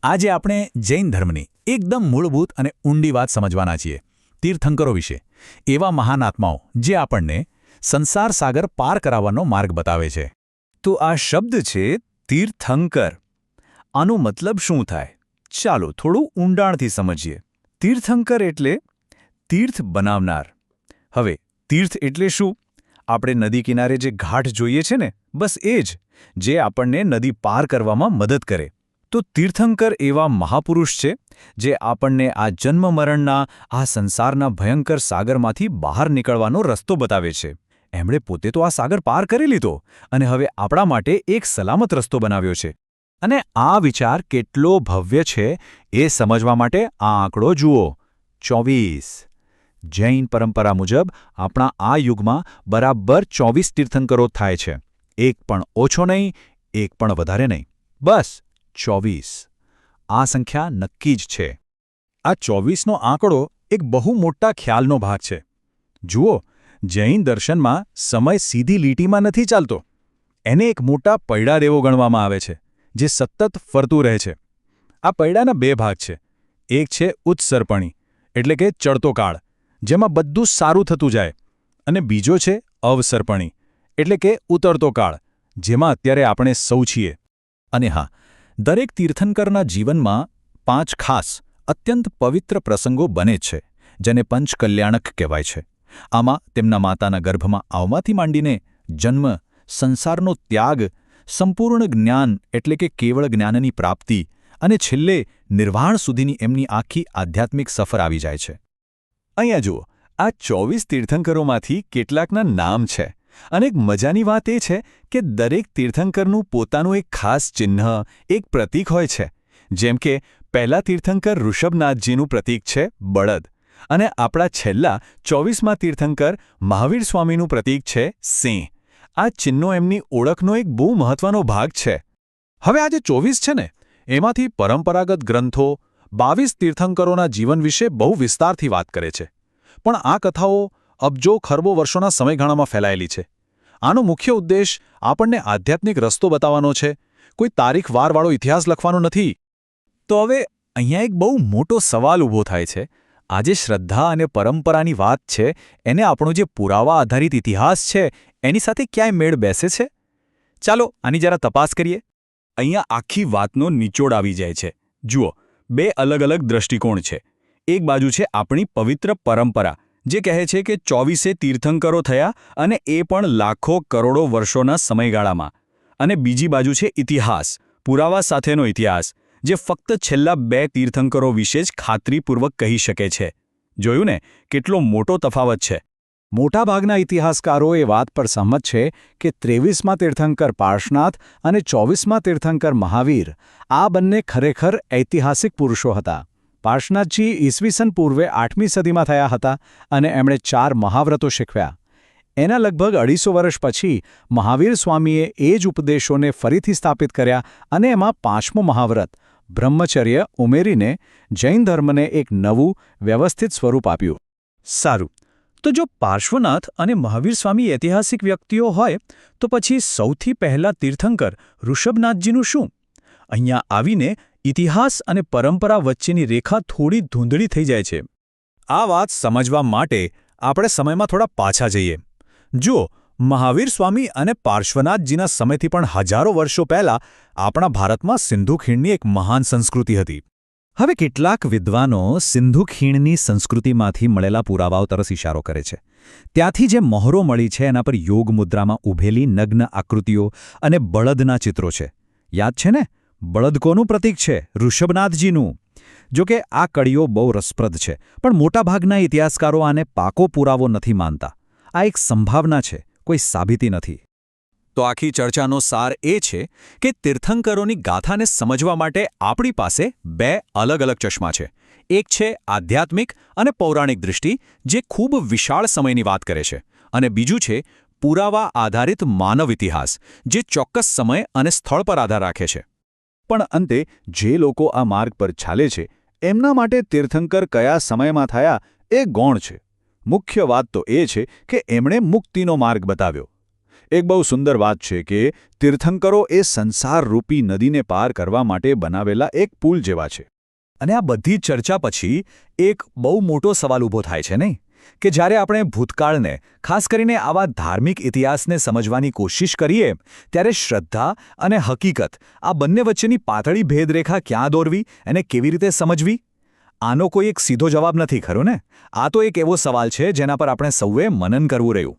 આજે આપણે જૈન ધર્મની એકદમ મૂળભૂત અને ઊંડી વાત સમજવાના છીએ તીર્થંકરો વિશે એવા મહાન આત્માઓ જે આપણને સંસાર સાગર પાર કરાવવાનો માર્ગ બતાવે છે. તો આ શબ્દ છે તીર્થંકર. આનો મતલબ શું થાય? ચાલો થોડું ઊંડાણથી સમજીએ. તીર્થંકર એટલે તીર્થ બનાવનાર. હવે તીર્થ એટલે શું? આપણે નદી કિનારે જે ઘાટ જોઈએ છે ને, બસ એ જ, જે આપણને નદી પાર કરવામાં મદદ કરે. તો તીર્થંકર એવા મહાપુરુષ છે જે આપણને આ જન્મ-મરણના આ સંસારના ભયંકર સાગરમાંથી બહાર નીકળવાનો રસ્તો બતાવે છે. એમણે પોતે તો આ સાગર પાર કરી લીધો અને હવે આપણા માટે એક સલામત રસ્તો બનાવ્યો છે. અને આ વિચાર કેટલો ભવ્ય છે એ સમજવા માટે આ આંકડો જુઓ 24. જૈન પરંપરા મુજબ આપણા આ યુગમાં બરાબર 24 તીર્થંકરો થાય છે. એક પણ ઓછો નહીં, એક પણ વધારે નહીં, બસ 24. આ સંખ્યા નક્કી જ છે. આ 24નો આંકડો એક બહુ મોટા ખ્યાલનો ભાગ છે. જુઓ, જૈન દર્શનમાં સમય સીધી લીટીમાં નથી ચાલતો. એને એક મોટા પૈડા જેવો ગણવામાં આવે છે જે સતત ફરતું રહે છે. આ પૈડાના બે ભાગ છે. એક છે ઉત્સર્પણી એટલે કે ચડતો કાળ, જેમાં બધું સારું થતું જાય, અને બીજો છે અવસર્પણી એટલે કે ઉતરતો કાળ, જેમાં અત્યારે આપણે સૌ છીએ. અને હા, દરેક તીર્થંકરના જીવનમાં 5 ખાસ અત્યંત પવિત્ર પ્રસંગો બને જ છે, જેને પંચકલ્યાણક કહેવાય છે. આમાં તેમના માતાના ગર્ભમાં આવવાથી માંડીને જન્મ, સંસારનો ત્યાગ, સંપૂર્ણ જ્ઞાન એટલે કે કેવળ જ્ઞાનની પ્રાપ્તિ અને છેલ્લે નિર્વાણ સુધીની એમની આખી આધ્યાત્મિક સફર આવી જાય છે. અહીંયા જુઓ, આ 24 તીર્થંકરોમાંથી કેટલાકના નામ છે. અને એક મજાની વાત એ છે કે દરેક તીર્થંકરનું પોતાનું એક ખાસ ચિહ્ન, એક પ્રતીક હોય છે. જેમ કે પહેલા તીર્થંકર ઋષભનાથજીનું પ્રતીક છે બળદ, અને આપણા છેલ્લા 24મા તીર્થંકર મહાવીર સ્વામીનું પ્રતીક છે સિંહ. આ ચિહ્નો એમની ઓળખનો એક બહુ મહત્વનો ભાગ છે. હવે આ જે 24 છે ને, એમાંથી પરંપરાગત ગ્રંથો 22 તીર્થંકરોના જીવન વિશે બહુ વિસ્તારથી વાત કરે છે. પણ આ કથાઓ અબજો ખરબો વર્ષોના સમયગાળામાં ફેલાયેલી છે. આનો મુખ્ય ઉદ્દેશ આપણને આધ્યાત્મિક રસ્તો બતાવવાનો છે, કોઈ તારીખવારવાળો ઇતિહાસ લખવાનો નથી. તો હવે અહીંયા એક બહુ મોટો સવાલ ઊભો થાય છે. આ જે શ્રદ્ધા અને પરંપરાની વાત છે, એને આપણો જે પુરાવા આધારિત ઇતિહાસ છે એની સાથે ક્યાંય મેળ બેસે છે? ચાલો આની જરા તપાસ કરીએ. અહીંયા આખી વાતનો નિચોડ આવી જાય છે. જુઓ, 2 અલગ અલગ દ્રષ્ટિકોણ છે. એક બાજુ છે આપણી પવિત્ર પરંપરા, જે કહે છે કે 24 તીર્થંકરો થયા, અને એ પણ લાખો કરોડો વર્ષોના સમયગાળામાં. અને બીજી બાજુ છે ઇતિહાસ, પુરાવા સાથેનો ઇતિહાસ, જે ફક્ત છેલ્લા 2 તીર્થંકરો વિશે જ ખાતરીપૂર્વક કહી શકે છે. જોયું ને, કેટલો મોટો તફાવત છે. મોટાભાગના ઇતિહાસકારો એ વાત પર સહમત છે કે 23મા તીર્થંકર પાર્શનાથ અને 24મા તીર્થંકર મહાવીર, આ બંને ખરેખર ઐતિહાસિક પુરુષો હતા. પાર્શનાથજી ઈસવીસન પૂર્વે 8મી સદીમાં થયા હતા અને એમણે 4 મહાવ્રતો શીખવ્યા. એના લગભગ 250 વર્ષ પછી મહાવીર સ્વામીએ એ જ ઉપદેશોને ફરીથી સ્થાપિત કર્યા અને એમાં 5મો મહાવ્રત બ્રહ્મચર્ય ઉમેરીને જૈન ધર્મને એક નવું વ્યવસ્થિત સ્વરૂપ આપ્યું. સારું, તો જો પાર્શ્વનાથ અને મહાવીર સ્વામી ઐતિહાસિક વ્યક્તિઓ હોય, તો પછી સૌથી પહેલા તીર્થંકર ઋષભનાથજીનું શું? અહીંયા આવીને ઇતિહાસ અને પરંપરા વચ્ચેની રેખા થોડી ધૂંધળી થઈ જાય છે. આ વાત સમજવા માટે આપણે સમયમાં થોડા પાછા જઈએ. જુઓ, મહાવીર સ્વામી અને પાર્શ્વનાથજીના સમયથી પણ હજારો વર્ષો પહેલાં આપણા ભારતમાં સિંધુ ખીણની એક મહાન સંસ્કૃતિ હતી. હવે કેટલાક વિદ્વાનો સિંધુ ખીણની સંસ્કૃતિમાંથી મળેલા પુરાવાઓ તરફ ઇશારો કરે છે. ત્યાંથી જે મહોરો મળી છે એના પર યોગ મુદ્રામાં ઊભેલી નગ્ન આકૃતિઓ અને બળદના ચિત્રો છે. યાદ છે ને? બળદ કોનું પ્રતીક છે? ઋષભનાથજીનું. જોકે આ કડીઓ બહુ રસપ્રદ છે, પણ મોટાભાગના ઇતિહાસકારો આને પાકો પુરાવો નથી માનતા. આ એક સંભાવના છે, કોઈ સાબિતી નથી. તો આખી ચર્ચાનો સાર એ છે કે તીર્થંકરોની ગાથાને સમજવા માટે આપણી પાસે 2 અલગ અલગ ચશ્મા છે. એક છે આધ્યાત્મિક અને પૌરાણિક દૃષ્ટિ, જે ખૂબ વિશાળ સમયની વાત કરે છે, અને બીજું છે પુરાવા આધારિત માનવ ઇતિહાસ, જે ચોક્કસ સમય અને સ્થળ પર આધાર રાખે છે. પણ અંતે જે લોકો આ માર્ગ પર ચાલે છે, એમના માટે તીર્થંકર કયા સમયમાં થયા એ ગૌણ છે. મુખ્ય વાત તો એ છે કે એમણે મુક્તિનો માર્ગ બતાવ્યો. એક બહુ સુંદર વાત છે કે તીર્થંકરો એ સંસારરૂપી નદીને પાર કરવા માટે બનાવેલા એક પુલ જેવા છે. અને આ બધી ચર્ચા પછી એક બહુ મોટો સવાલ ઊભો થાય છે નહીં કે જ્યારે આપણે ભૂતકાળને ખાસ કરીને આવા ધાર્મિક ઇતિહાસને સમજવાની કોશિશ કરીએ ત્યારે શ્રદ્ધા અને હકીકત આ બંને વચ્ચેની પાતળી ભેદરેખા ક્યાં દોરવી અને કેવી રીતે સમજવી? આનો કોઈ એક સીધો જવાબ નથી ખરો ને? આ તો એક એવો સવાલ છે જેના પર આપણે સૌએ મનન કરવું રહ્યું.